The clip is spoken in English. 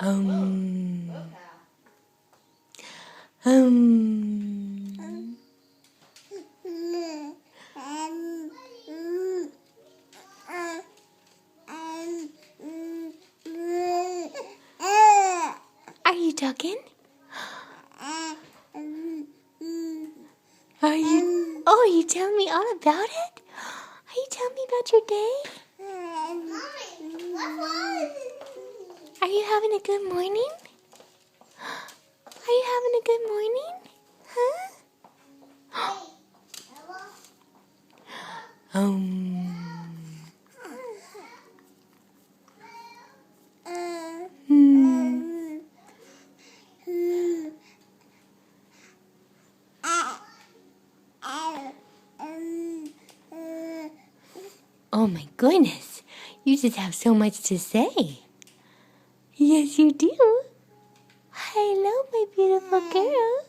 Um. Um. Are you talking? Are you? Oh, you telling me all about it? Are you telling me about your day? Are you having a good morning? Are you having a good morning? Huh? Hmm. Oh my goodness, you just have so much to say. Yes, you do. Hello, my beautiful girl.